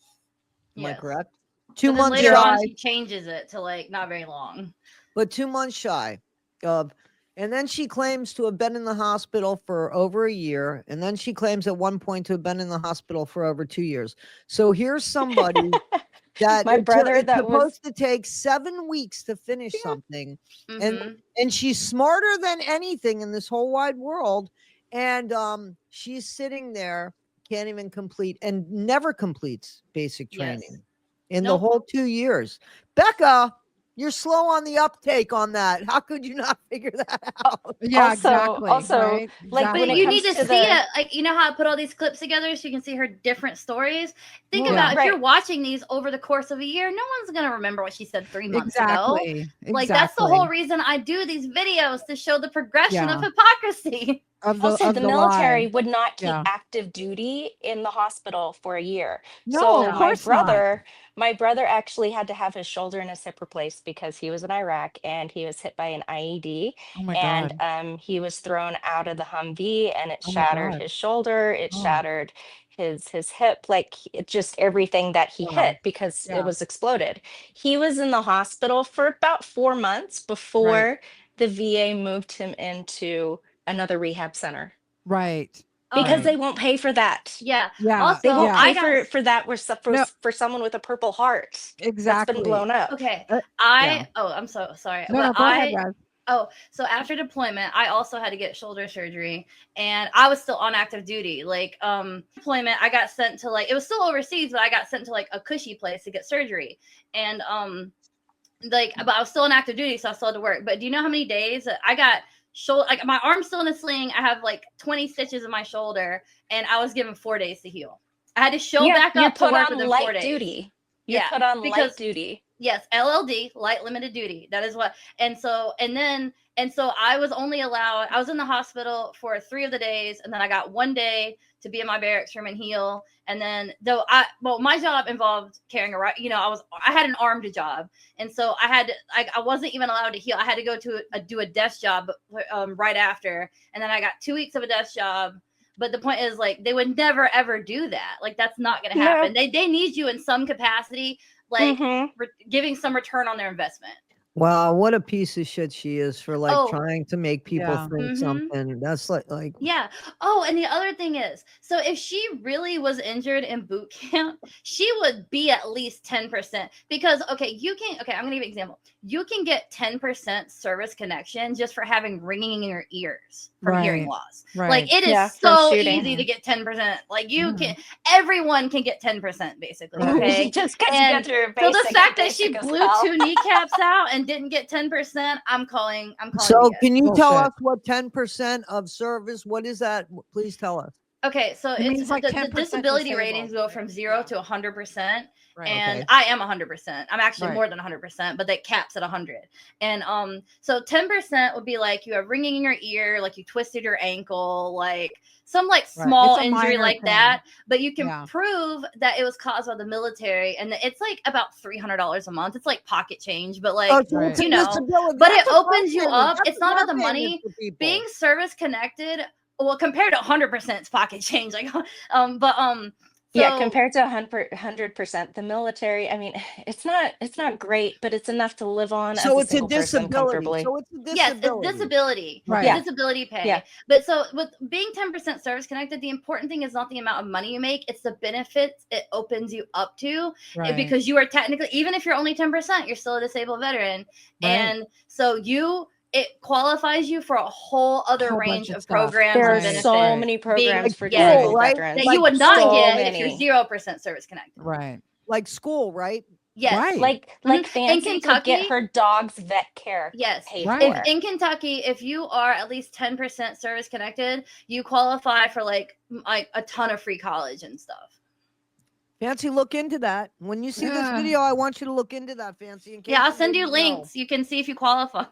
Am I Yes. correct? But 2 then months later on shy, she changes it to like not very long. but 2 months shy of. And then she claims to have been in the hospital for over a year. And then she claims at one point to have been in the hospital for over 2 years. So here's somebody that my brother it's that was supposed to take 7 weeks to finish something. Mhm. And she's smarter than anything in this whole wide world. And she's sitting there, can't even complete and never completes basic Yes. training in the Nope. whole 2 years. Becca, you're slow on the uptake on that. How could you not figure that out? Yeah, also exactly. Right. like when But it you comes need to to see the it. Like you know how I put all these clips together so you can see her different stories. Think Well, about if you're right. watching these over the course of a year, no one's gonna remember what she said 3 months ago. Exactly. Like that's the whole reason I do these videos to show the progression of Yeah. hypocrisy. Also, the military lie. would not keep Yeah. active duty in the hospital for a year. No, So of No. course not. my brother actually had to have his shoulder and his hip replaced because he was in Iraq and he was hit by an IED, Oh my and God. he was thrown out of the Humvee and it Oh my shattered God. his shoulder, it Oh, shattered his hip, like it just everything that he wow. hit because it Yeah. was exploded. He was in the hospital for about 4 months Right. before the VA moved him into another rehab center. Right. Because Right. they won't pay for that. Yeah. Yeah. Also, They won't Yeah. pay I got for that No, for someone with a purple heart that's been exactly. blown up. okay. Yeah. I'm so sorry. No, But no, go ahead, Raz. so after deployment, I also had to get shoulder surgery and I was still on active duty. Like, deployment, I got sent to like, it was still overseas, but I got sent to like a cushy place to get surgery. And, like, but I was still on active duty, so I still had to work. But do you know how many days I got shoulder, like my arm's still in a sling. I have like 20 stitches in my shoulder and I was given 4 days to heal. I had to show back you're up to put work on within 4 light days. duty. You're Yeah, put on light because duty. yes, LLD, light limited duty. That is what. And so I was only allowed, I was in the hospital for 3 of the days, and then I got 1 day to be in my barracks room and heal. And then my job involved carrying I had an armed job. And so I wasn't even allowed to heal. I had to go to do a desk job right after. And then I got 2 weeks of a desk job. But the point is, like, they would never ever do that. Like, that's not going to happen. No. They need you in some capacity, like Mhm. giving some return on their investment. Wow, what a piece of shit she is for like Oh. trying to make people Yeah. think Mhm. something. That's like Yeah. Oh, and the other thing is, so if she really was injured in boot camp, she would be at least 10%. Because, I'm going to give you an example. You can get 10% service connection just for having ringing in your ears from hearing Right. loss. Right. Like, it is Yeah, from so shooting. easy to get 10%. Like, Mhm. everyone can get 10%, basically. Right. Okay. Just because you And go through so basic, the fact that she basic as blew hell. 2 kneecaps out and didn't get 10%, I'm calling so BS. can you tell Bullshit. us what 10% of service, what is that? Please tell us. Okay, so It it's means like the 10% disability disabled. ratings go from 0 Yeah. to 100%. Right. And Okay. I am 100%. I'm actually Right. more than 100%, but that caps at 100. And so 10% would be like you have ringing in your ear, like you twisted your ankle, like some like Right. small It's a injury minor like thing. that. But you can Yeah. prove that it was caused by the military, and it's like about $300 a month. It's like pocket change, but like Oh, so Right. it's a you know, disability. but That's it a opens you payment. up. That's It's not about the car payment money. for people. Being service connected, well, compared to 100% is pocket change. Like, Yeah, So compared to 100%, the military, I mean, it's not great, but it's enough to live on as So a it's a single person disability. comfortably. So it's a yes, it's disability. disability. Right. Yeah. Disability pay. Yeah. But so with being 10% service connected, the important thing is not the amount of money you make, it's the benefits it opens you up to. Right. Because you are technically, even if you're only 10%, you're still a disabled veteran. Right. And so it qualifies you for a whole other Whole range bunch of of stuff. programs There are and Right, benefits so right. many programs Like for yes, disabled right? veterans. that Like you would not so get many. if you're 0% service connected. Right. Like school, right? Yes. Right. Like In Fancy could get Kentucky, her dog's vet care yes. paid Right. for. In Kentucky, if you are at least 10% service connected, you qualify for like a ton of free college and stuff. Fancy, look into that. When you see this Yeah. video, I want you to look into that, Fancy. In case Yeah, I'll send you didn't know. links. You can see if you qualify.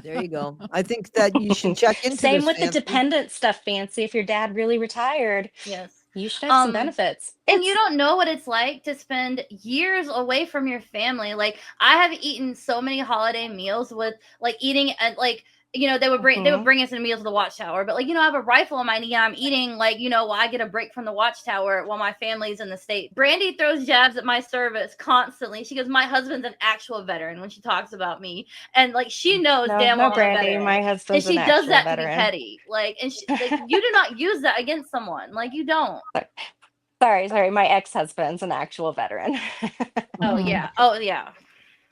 There you go. I think that you should check into Same this, with the Fancy. dependent stuff, Fancy. If your dad really retired, Yes. you should have some benefits. And you don't know what it's like to spend years away from your family. Like I have eaten so many holiday meals with like eating and like, you know, they would bring us in meals to the watchtower, but like, you know, I have a rifle on my knee. I'm eating like, you know, while I get a break from the watchtower while my family's in the state. Brandy throws jabs at my service constantly. She goes, my husband's an actual veteran when she talks about me. And like, she knows damn well I'm a Brandy, veteran. my And husband's she an does actual that veteran. to be petty. Like, and like, you do not use that against someone. Like you don't. Sorry. My ex-husband's an actual veteran. Oh yeah. Oh yeah.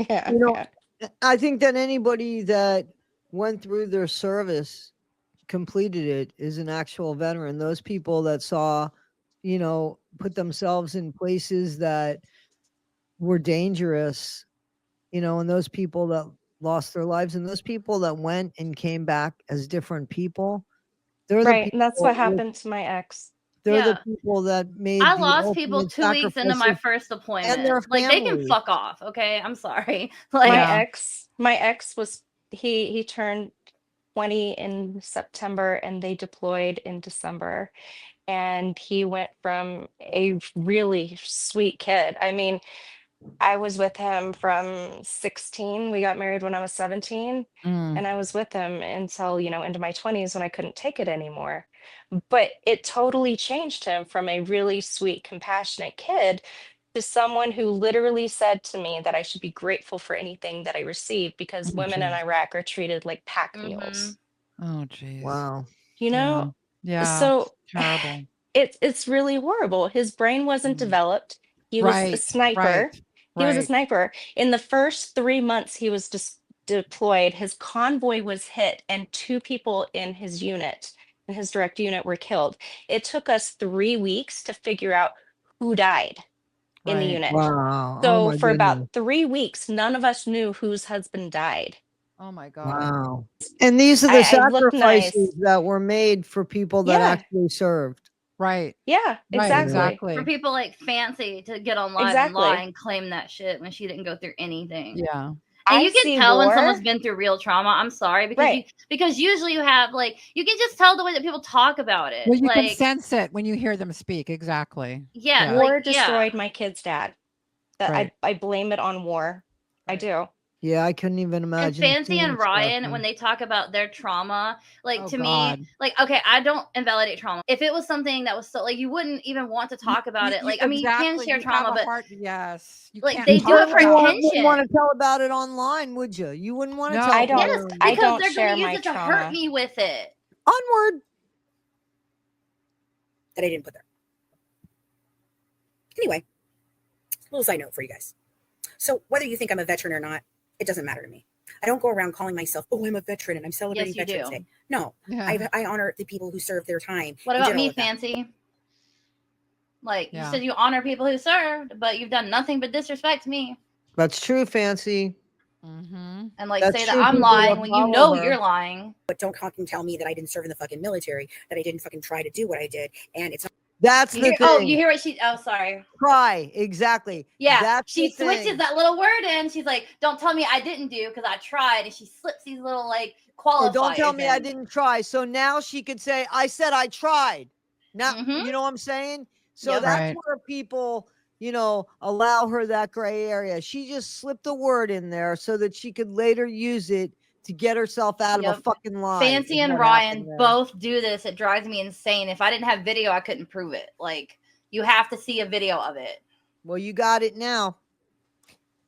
Yeah. You know, I think that anybody that went through their service, completed it, is an actual veteran. Those people that saw, you know, put themselves in places that were dangerous, you know, and those people that lost their lives, and those people that went and came back as different people, they're the Right. people. And that's what happened to my ex. They're the Yeah. people that made I the lost people ultimate 2 weeks into my sacrifices, first and deployment. their Like they can family. fuck off. Okay. I'm sorry. Like Yeah. My ex was he turned 20 in September and they deployed in December. And he went from a really sweet kid. I mean, I was with him from 16. We got married when I was 17. Mm. And I was with him until, you know, into my 20s when I couldn't take it anymore. But it totally changed him from a really sweet, compassionate kid to someone who literally said to me that I should be grateful for anything that I received because Oh, women in geez. Iraq are treated like pack mules. Oh, geez. Wow. You know? Yeah. So Terrible. it's really horrible. His brain wasn't Mm. developed. He was a Right. sniper. Right. He was a Right. sniper. In the first 3 months he was deployed, his convoy was hit and 2 people in his unit, in his direct unit, were killed. It took us 3 weeks to figure out who died in the Right. unit. Wow. Oh So my for about goodness. 3 weeks, none of us knew whose husband died. Oh my God. Wow. And these are the I looked sacrifices nice. that were made for people that Yeah. actually served. Right. Yeah, Right. exactly. Exactly. for people like Fancy to get on live and lie and claim that shit when she didn't go through anything. Yeah. And I you can see tell when war. someone's been through real trauma. I'm sorry because Right. because usually you have like you can just tell the way that people talk about it. Well, you can like sense it when you hear them speak. Exactly. yeah, Yeah. War like destroyed my kid's dad. That Right. I blame it on war. I Right. do. Yeah, I couldn't even and imagine. Fancy seeing and stuff, Ryan, man. when they talk about their trauma, like Oh, to God. me, like okay, I don't invalidate trauma. If it was something that was so like you wouldn't even want to talk about it. Like I mean, you can share you trauma, have a but heart. Yes. You like, can't they talk do it for about attention. wouldn't want to tell about it online, would you? You wouldn't want to No. tell. I don't. yes, I because don't they're share going to use my it to trauma. hurt me with it. Onward. that I didn't put there. Anyway, little side note for you guys. So whether you think I'm a veteran or not, it doesn't matter to me. I don't go around calling myself, oh, I'm a veteran and I'm celebrating Yes, you Veterans do. Day. No, Yeah. I honor the people who served their time. What and about did all me, of that. Fancy? Like Yeah. you said, you honor people who served, but you've done nothing but disrespect me That's true, Fancy. Mm-hmm. and like That's say that true, I'm people lying that when you follow know her. you're lying. But don't fucking tell me that I didn't serve in the fucking military, that I didn't fucking try to do what I did. And it's not. That's You the hear, thing. oh, you hear what she? Oh, sorry. Cry. Exactly. Yeah, That's she the thing. switches that little word in. She's like, "Don't tell me I didn't do because I tried," and she slips these little like qualifiers. Or don't tell me I in. didn't try. So now she could say, I said I tried. Now, Mhm. you know what I'm saying? So Yep. that's Right. where people, you know, allow her that gray area. She just slipped a word in there so that she could later use it to get herself out of a Yep. fucking lie. Fancy is and what Ryan happened there. both do this. It drives me insane. If I didn't have video, I couldn't prove it. Like You have to see a video of it. Well, you got it now.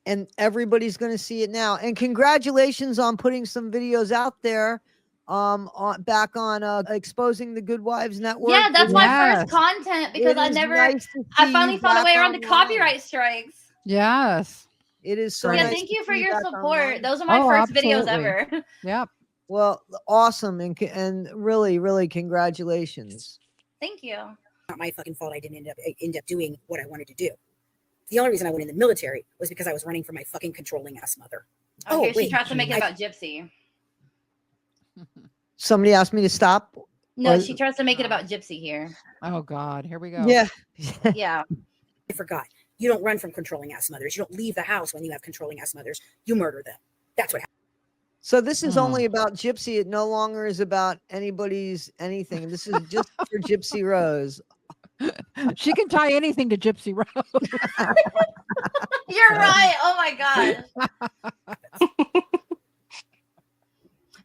And everybody's going to see it now. And congratulations on putting some videos out there back on Exposing the Good Wives Network. Yeah, that's my first Yes. content because It is nice to I see finally you found a way back around the online. copyright strikes. Yes. It is so Great. Yeah, nice thank to you for see your back support. online. Those are my Oh, first videos absolutely. ever. Yep. Well, awesome. And really, really congratulations. Thank you. Not my fucking fault I didn't end up doing what I wanted to do. The only reason I went in the military was because I was running from my fucking controlling ass mother. Oh, here she wait. tries to make it about Gypsy. Somebody asked me to stop. No, Or- she tries to make it about Gypsy here. Oh God, here we go. Yeah. Yeah. I forgot. You don't run from controlling ass mothers. You don't leave the house when you have controlling ass mothers. You murder them. That's what happened. So this is Hmm. only about Gypsy. It no longer is about anybody's anything. This is just for Gypsy Rose. She can tie anything to Gypsy Rose. You're right. Oh my gosh.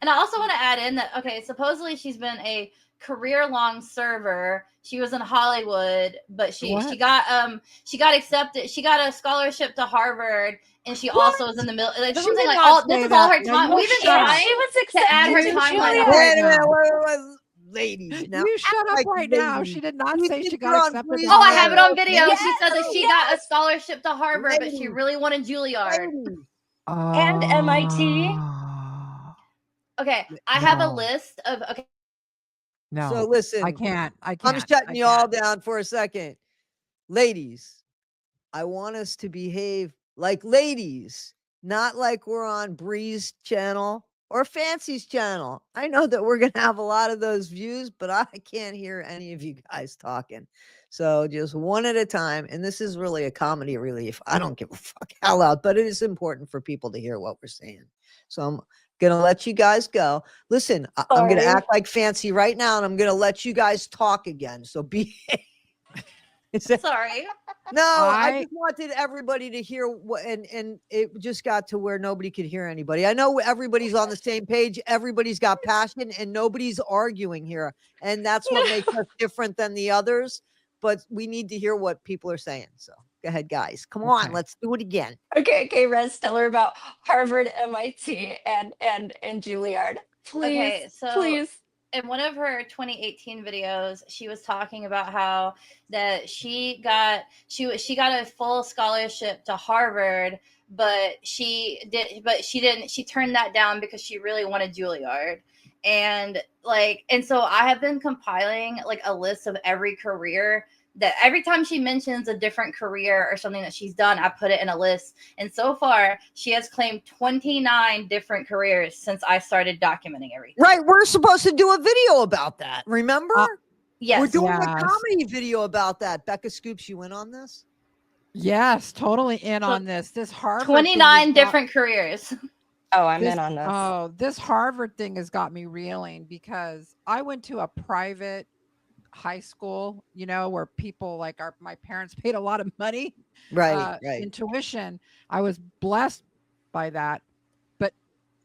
And I also want to add in that, okay, supposedly she's been a career-long server. She was in Hollywood, but she got accepted. She got a scholarship to Harvard, and she also was in the military. Like, this She is did like not all. say This is all her that. No, time. you We've been shut up. trying She was to add her accepted to timeline. Juilliard. Wait a minute, now. ladies. Now, You shut up like right now. ladies. She did not You say she think got you're on accepted. Breeze Oh, I have it on Yes, video. She said that yes, she got a scholarship to Harvard, but she Ladies. really wanted Juilliard. ladies. And MIT. Okay, I have a No. list of. Okay, No, So listen, I can't. I'm I shutting you all can't. down for a second. Ladies, I want us to behave like ladies, not like we're on Bree's channel or Fancy's channel. I know that we're going to have a lot of those views, but I can't hear any of you guys talking. So just one at a time. And this is really a comedy relief. I don't give a fuck how loud, but it is important for people to hear what we're saying. So I'm going to let you guys go. Listen, I'm going to Sorry. act like Fancy right now, and I'm going to let you guys talk again. So be. sorry. No, I I- just wanted everybody to hear what, and it just got to where nobody could hear anybody. I know everybody's on the same page. Everybody's got passion, and nobody's arguing here. And that's what makes us different than the others. But we need to hear what people are saying. So go ahead, guys. Come on, Okay. let's do it again. Okay, Rez, tell her about Harvard, MIT, and Juilliard. Please, Okay, so- please. In one of her 2018 videos, she was talking about how that she got a full scholarship to Harvard, but she turned that down because she really wanted Juilliard. And so I have been compiling like a list of every career that every time she mentions a different career or something that she's done, I put it in a list. And so far, she has claimed 29 different careers since I started documenting everything. Right. We're supposed to do a video about that. Remember? Yes. We're doing a Yes. comedy video about that. Becca Scoops, you in on this? Yes, totally in So, on this. This Harvard thing 29 has got- different careers. Oh, I'm this- in on this. Oh, this Harvard thing has got me reeling because I went to a private high school, where people like my parents paid a lot of money Right. in tuition. I was blessed by that. But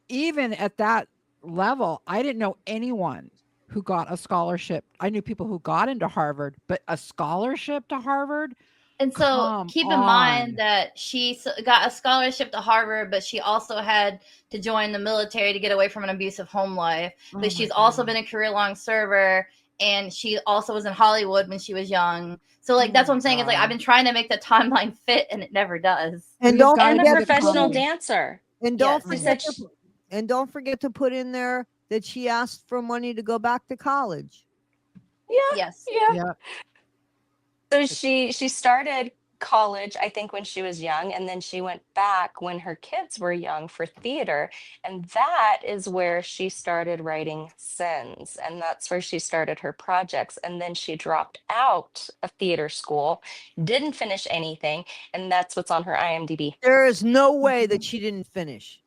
even at that level, I didn't know anyone who got a scholarship. I knew people who got into Harvard, but a scholarship to Harvard? And so Come keep in on. mind that she got a scholarship to Harvard, but she also had to join the military to get away from an abusive home life. Oh But my she's also God. been a career-long server, and she also was in Hollywood when she was young. So Oh that's what my I'm saying. Is like God. I've been trying to make the timeline fit, and it never does. And We've don't gotta And a do forget the professional comedy. dancer. And don't Yes. forget She said to, and don't forget to put in there that she asked for money to go back to college. Yeah. Yes. Yeah. Yeah. So she started college, I think, when she was young, and then she went back when her kids were young for theater, and that is where she started writing Sins, and that's where she started her projects. And then she dropped out of theater school, didn't finish anything, and that's what's on her IMDb. There is no way that she didn't finish.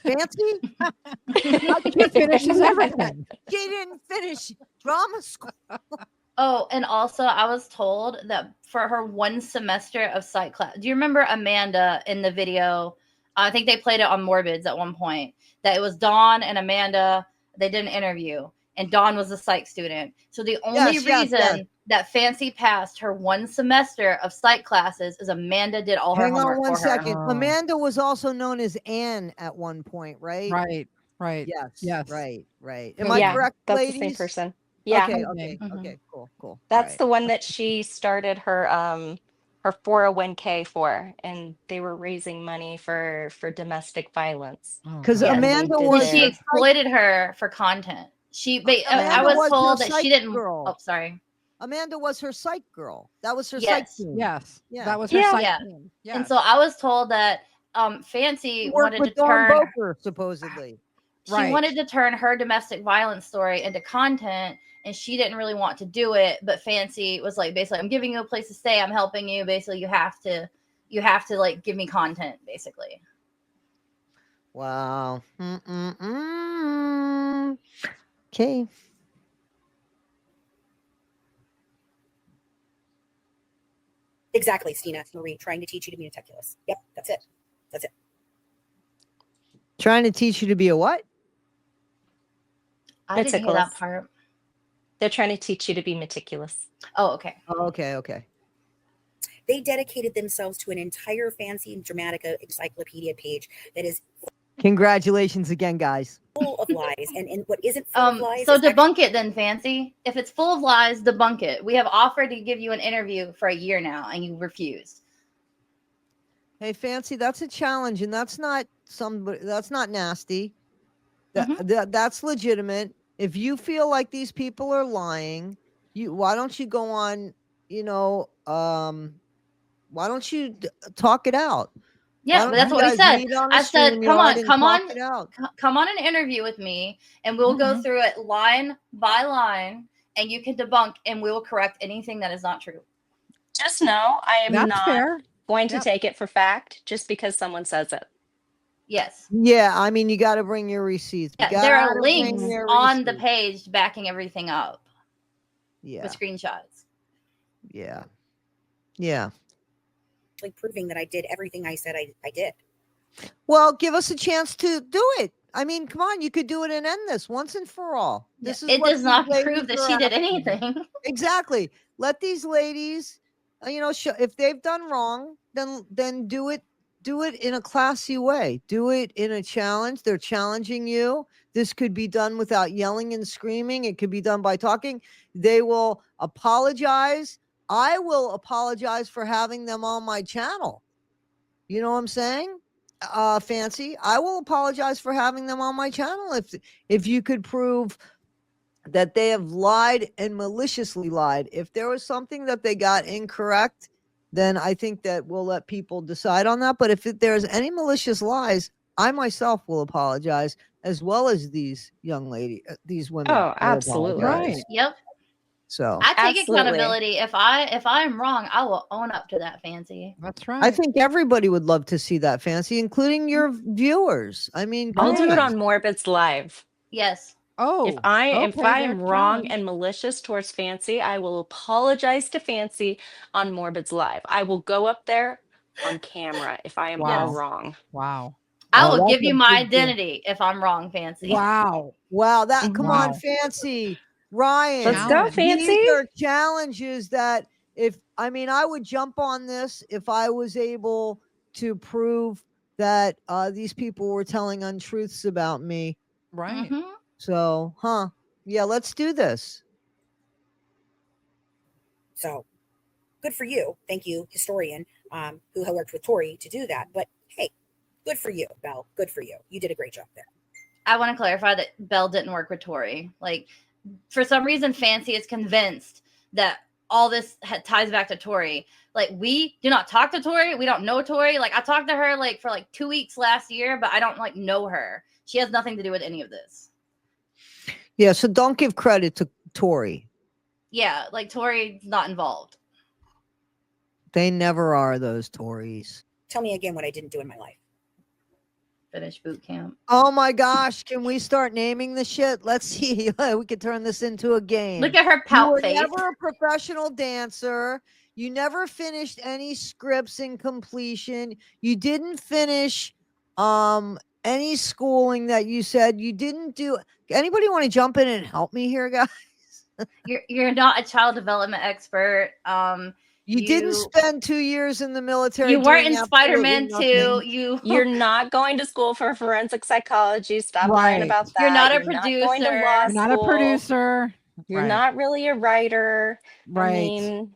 Fancy? She finishes everything. She didn't finish drama school. Oh, and also I was told that for her one semester of psych class, do you remember Amanda in the video? I think they played it on Morbids at one point, that it was Dawn and Amanda. They did an interview. and Dawn was a psych student. So the only Yes, yes, reason yes. that Fancy passed her one semester of psych classes is Amanda did all her Hang on homework one for her. second. Oh. Amanda was also known as Anne at one point, right? Right. Yes. Yes. Right. Am Because I Yeah, correct, that's ladies? the same person. Yeah, Okay. Okay. Mhm. Cool. that's All the one that she started her 401k for, and they were raising money for domestic violence. Oh, because Yeah, God. and they Amanda did And was she her their psych, exploited her for content. I Amanda was was told her that psych she didn't. girl. Oh, sorry. Amanda was her psych girl. That was her psych Yes. team. Yes. Yeah. That was her Yeah. psych Yeah. team. And Yes. so I was told that Fancy She worked wanted to with Dawn turn Boker, supposedly. she Right. wanted to turn her domestic violence story into content, and she didn't really want to do it. But Fancy was like, basically, I'm giving you a place to stay. I'm helping you. Basically, you have to like give me content. Basically, Wow. Okay. Exactly, Stina Marie, trying to teach you to be meticulous. Yep, that's it. That's it. Trying to teach you to be a what? I didn't hear that Meticulous. part. They're trying to teach you to be meticulous. Oh, okay. Oh, okay. They dedicated themselves to an entire Fancy and Dramatica encyclopedia page that is Congratulations again, guys. full of lies. And what isn't full of lies So is debunk it then, Fancy. If it's full of lies, debunk it. We have offered to give you an interview for a year now, and you refused. Hey, Fancy, that's a challenge, and that's not nasty. Mhm. That's legitimate. If you feel like these people are lying, why don't you go on, why don't you talk it out? Yeah, but that's what we said. I said, come on, come on an interview with me, and we'll go Mhm. through it line by line, and you can debunk, and we will correct anything that is not true. Just know I am That's not fair. going to Yep. take it for fact just because someone says it. Yes. Yeah, I mean, you got to bring your receipts. Yeah, there are links on the page backing everything up. Yeah. With screenshots. Yeah. like proving that I did everything I said I did. Well, give us a chance to do it. I mean, come on, you could do it and end this once and for all. This is it what does not these prove that ladies she are did asking. anything. Exactly. Let these ladies, if they've done wrong, then do it in a classy way. Do it in a challenge. They're challenging you. This could be done without yelling and screaming. It could be done by talking. They will apologize. I will apologize for having them on my channel. You know what I'm saying? Fancy, I will apologize for having them on my channel if you could prove that they have lied and maliciously lied. If there was something that they got incorrect, then I think that we'll let people decide on that. But if there's any malicious lies, I myself will apologize, as well as these young ladies, these women. Oh, absolutely. Right. Yep. So I take Absolutely. accountability. If I'm wrong, I will own up to that, Fancy. That's right. I think everybody would love to see that, Fancy, including your viewers. I mean, I'll do it come on Morbid's Live. Yes. Oh, If I am there's wrong challenge. and malicious towards Fancy, I will apologize to Fancy on Morbid's Live. I will go up there on camera if I am all Wow. wrong. Wow. I Oh, will that's give a you my big deal. identity if I'm wrong, Fancy. Wow. Wow, come on, Wow. Fancy. Ryan, Let's go, Challenge. Fancy. these are challenges that I would jump on this if I was able to prove that these people were telling untruths about me. Right. Mhm. So, yeah, let's do this. So good for you. Thank you, historian, who worked with Tori to do that. But hey, good for you, Belle. Good for you. You did a great job there. I want to clarify that Belle didn't work with Tori. Like, for some reason, Fancy is convinced that all this ties back to Tori. Like, we do not talk to Tori. We don't know Tori. Like, I talked to her for 2 weeks last year, but I don't know her. She has nothing to do with any of this. Yeah, so don't give credit to Tori. Yeah, Tori's not involved. They never are, those Tories. Tell me again what I didn't do in my life. Finish boot camp. Oh my gosh, can we start naming the shit? Let's see. We could turn this into a game. Look at her You pout were face. never a professional dancer. You never finished any scripts in completion. You didn't finish any schooling that you said you didn't do. Anybody want to jump in and help me here, guys? You're not a child development expert. You didn't spend 2 years in the military. You weren't doing in Spider-Man absolutely 2. nothing. You're not going to school for forensic psychology. Stop lying Right. about that. You're not a You're not going to law producer. You're not a school. producer. You're Right. not really a writer. I Right. mean,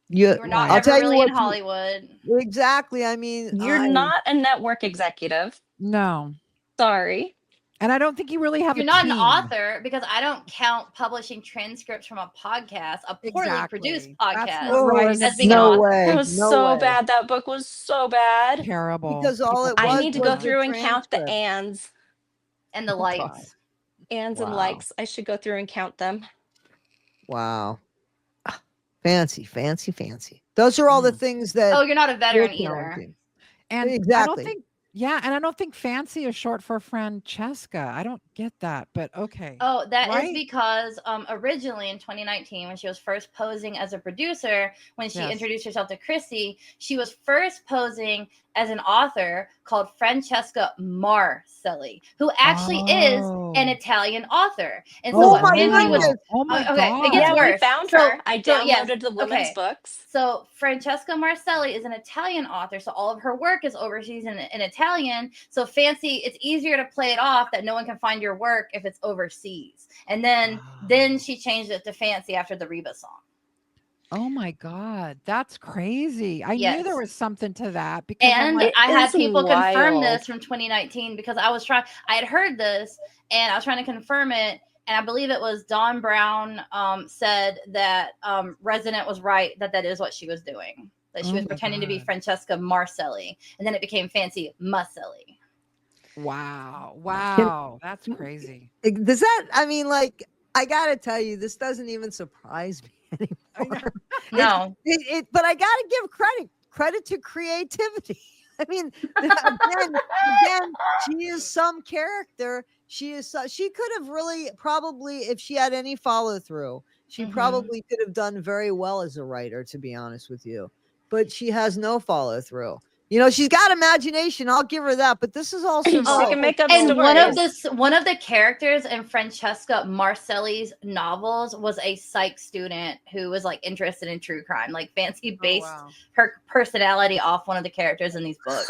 You're not I'll ever tell you really what in Hollywood. exactly. I mean, you're not a network executive. No. Sorry. And I don't think you really have You're a not team. an author, because I don't count publishing transcripts from a podcast, a poorly produced Exactly. That's podcast, not right. as being an no author. way. That was no so way. bad. That book was so bad. Terrible. Because all it was I need to go was the through and count the transcript. ands. And the Oh, lights. God. Ands and Wow. likes. I should go through and count them. Wow. Fancy. Those are all the things that Oh, you're not a veteran you're either. counting. And Exactly. I don't think fancy is short for Francesca. I don't get that, but okay. Oh, that is Right? because originally in 2019, when she was first posing as a producer, when she Yes. introduced herself to Chrissy, she was first posing as an author called Francesca Marcelli, who actually is an Oh. Italian author. And so Oh what my Fancy was, goodness. Oh my okay, God. it gets Yeah, we worse. found So- her. I so, yes, downloaded the women's okay. books. So Francesca Marcelli is an Italian author, so all of her work is overseas in Italian. So Fancy, it's easier to play it off that no one can find your work if it's overseas. And then she changed it to Fancy after the Reba song. Oh my God. That's crazy. I knew Yes. there was something to that because I'm And like, I had is people confirm wild. this from 2019, because I had heard this and I was trying to confirm it. And I believe it was Dawn Brown said that Resident was right, that is what she was doing. That she Oh was my pretending to be God. Francesca Marcelli. And then it became Fancy Marcelli. wow. That's crazy. Does that, I mean, like, I gotta tell you, this doesn't even surprise me anymore. No. But I gotta give credit to creativity. I mean, again, she is some character. She could have really probably, if she had any follow through, she Mhm. probably could have done very well as a writer, to be honest with you. But she has no follow through. You know, she's got imagination. I'll give her that. But this is all She survival. can make up And stories. one of the characters in Francesca Marcelli's novels was a psych student who was like interested in true crime. Like Fancy based wow. her personality off one of the characters in these books.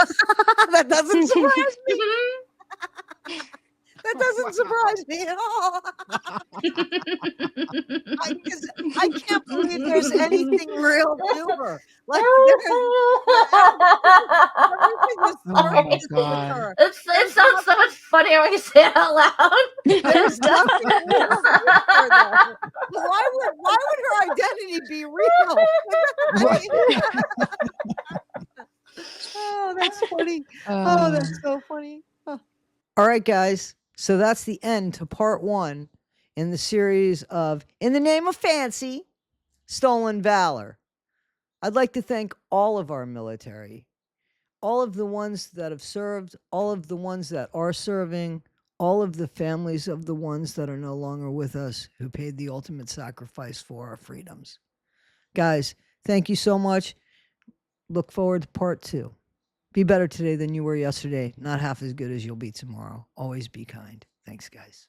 That doesn't surprise me. That doesn't surprise me at all. I can't believe there's anything real to her. Like, everything is Oh my God. it sounds so much funnier when you say it out loud. There's nothing real to her, though. Why would her identity be real? I mean, oh, that's funny. Oh, that's so funny. Huh. All right, guys. So that's the end to part 1 in the series of In the Name of Fancy, Stolen Valor. I'd like to thank all of our military, all of the ones that have served, all of the ones that are serving, all of the families of the ones that are no longer with us who paid the ultimate sacrifice for our freedoms. Guys, thank you so much. Look forward to part 2. Be better today than you were yesterday. Not half as good as you'll be tomorrow. Always be kind. Thanks, guys.